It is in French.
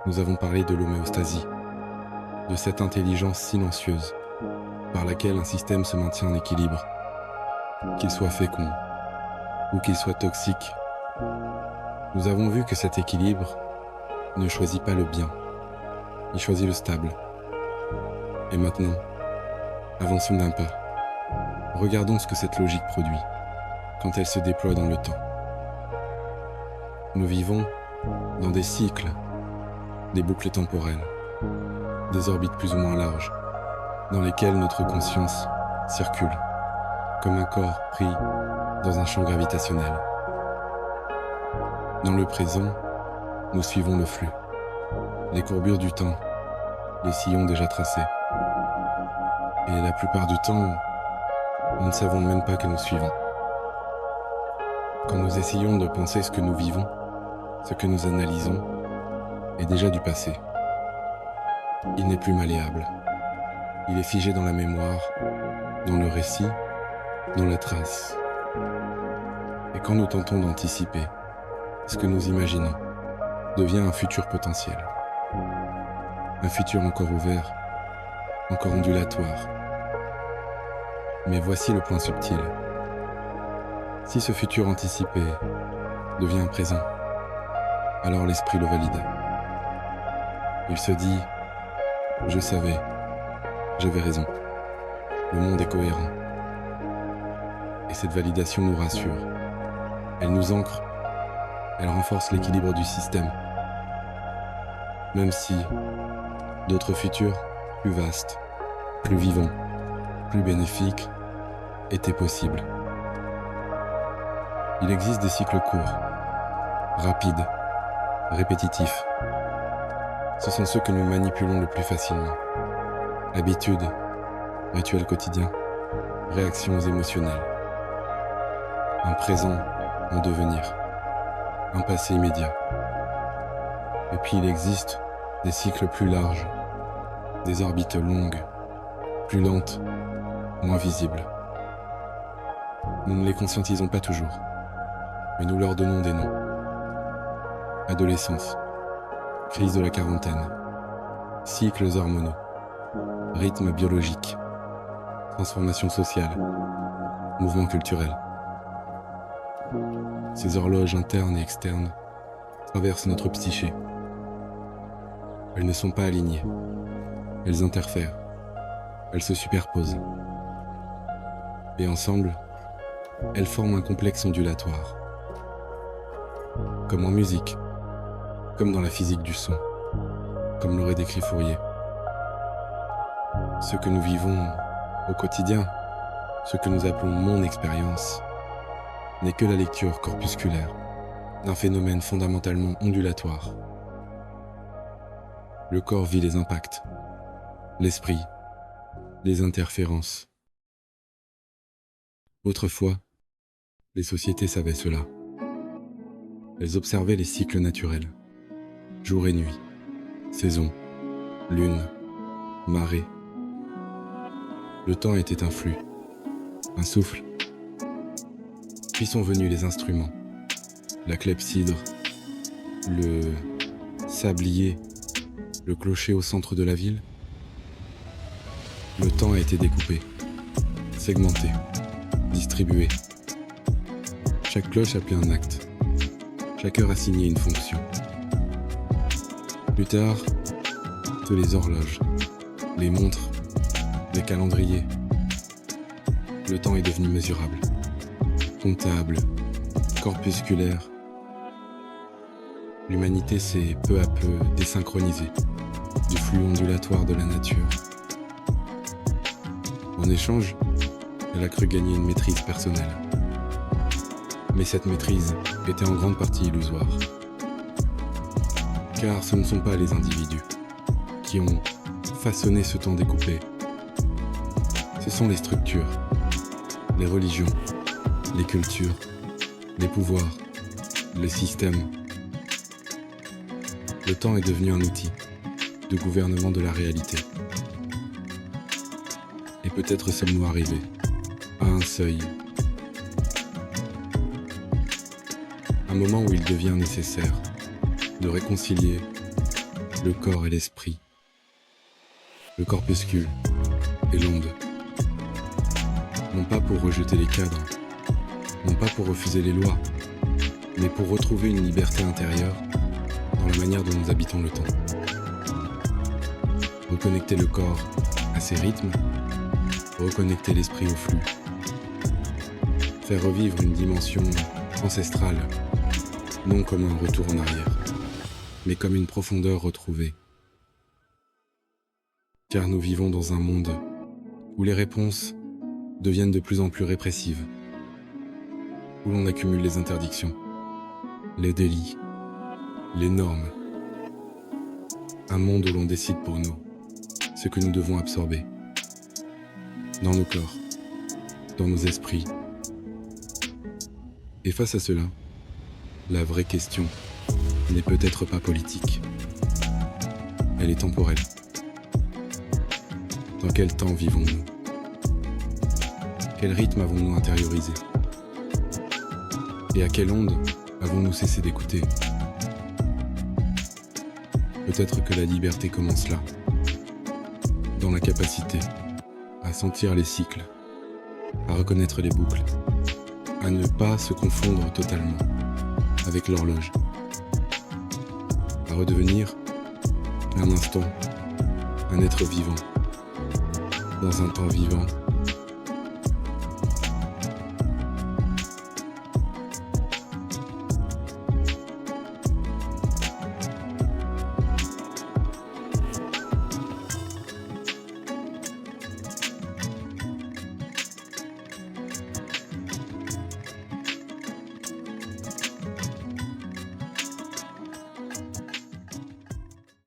nous avons parlé de l'homéostasie, de cette intelligence silencieuse par laquelle un système se maintient en équilibre, qu'il soit fécond ou qu'il soit toxique. Nous avons vu que cet équilibre ne choisit pas le bien, il choisit le stable. Et maintenant, avançons d'un pas. Regardons ce que cette logique produit quand elle se déploie dans le temps. Nous vivons dans des cycles, des boucles temporelles, des orbites plus ou moins larges, dans lesquelles notre conscience circule, comme un corps pris dans un champ gravitationnel. Dans le présent, nous suivons le flux, les courbures du temps, les sillons déjà tracés. Et la plupart du temps, nous ne savons même pas que nous suivons. Quand nous essayons de penser ce que nous vivons, ce que nous analysons, est déjà du passé. Il n'est plus malléable. Il est figé dans la mémoire, dans le récit, dans la trace. Et quand nous tentons d'anticiper, ce que nous imaginons devient un futur potentiel. Un futur encore ouvert, encore ondulatoire. Mais voici le point subtil. Si ce futur anticipé devient un présent, alors l'esprit le valide. Il se dit « Je savais, j'avais raison, le monde est cohérent ». Et cette validation nous rassure. Elle nous ancre, elle renforce l'équilibre du système. Même si d'autres futurs, plus vastes, plus vivants, plus bénéfiques, étaient possibles. Il existe des cycles courts, rapides, répétitifs. Ce sont ceux que nous manipulons le plus facilement. Habitudes, rituels quotidiens, réactions émotionnelles. Un présent en devenir, un passé immédiat. Et puis il existe des cycles plus larges, des orbites longues, plus lentes, moins visibles. Nous ne les conscientisons pas toujours, mais nous leur donnons des noms. Adolescence, crise de la quarantaine, cycles hormonaux, rythme biologique, transformation sociale, mouvement culturel. Ces horloges internes et externes traversent notre psyché. Elles ne sont pas alignées, elles interfèrent, elles se superposent. Et ensemble, elles forment un complexe ondulatoire. Comme en musique, comme dans la physique du son, comme l'aurait décrit Fourier. Ce que nous vivons au quotidien, ce que nous appelons mon expérience, n'est que la lecture corpusculaire d'un phénomène fondamentalement ondulatoire. Le corps vit les impacts, l'esprit, les interférences. Autrefois, les sociétés savaient cela. Elles observaient les cycles naturels, jour et nuit, saison, lune, marée. Le temps était un flux, un souffle. Puis sont venus les instruments, la clepsydre, le sablier, le clocher au centre de la ville. Le temps a été découpé, segmenté, distribué. Chaque cloche appelait un acte, chaque heure assignait une fonction. Plus tard, toutes les horloges, les montres, les calendriers. Le temps est devenu mesurable, comptable, corpusculaire. L'humanité s'est peu à peu désynchronisée du flux ondulatoire de la nature. En échange, elle a cru gagner une maîtrise personnelle. Mais cette maîtrise était en grande partie illusoire. Car ce ne sont pas les individus qui ont façonné ce temps découpé. Ce sont les structures, les religions, les cultures, les pouvoirs, les systèmes. Le temps est devenu un outil de gouvernement de la réalité. Et peut-être sommes-nous arrivés à un seuil, un moment où il devient nécessaire de réconcilier le corps et l'esprit, le corpuscule et l'onde. Non pas pour rejeter les cadres, non pas pour refuser les lois, mais pour retrouver une liberté intérieure dans la manière dont nous habitons le temps. Reconnecter le corps à ses rythmes, reconnecter l'esprit au flux. Faire revivre une dimension ancestrale, non comme un retour en arrière, mais comme une profondeur retrouvée. Car nous vivons dans un monde où les réponses deviennent de plus en plus répressives, où l'on accumule les interdictions, les délits, les normes. Un monde où l'on décide pour nous ce que nous devons absorber, dans nos corps, dans nos esprits. Et face à cela, la vraie question n'est peut-être pas politique. Elle est temporelle. Dans quel temps vivons-nous? Quel rythme avons-nous intériorisé? Et à quelle onde avons-nous cessé d'écouter? Peut-être que la liberté commence là, dans la capacité à sentir les cycles, à reconnaître les boucles, à ne pas se confondre totalement avec l'horloge, à redevenir un instant, un être vivant, dans un temps vivant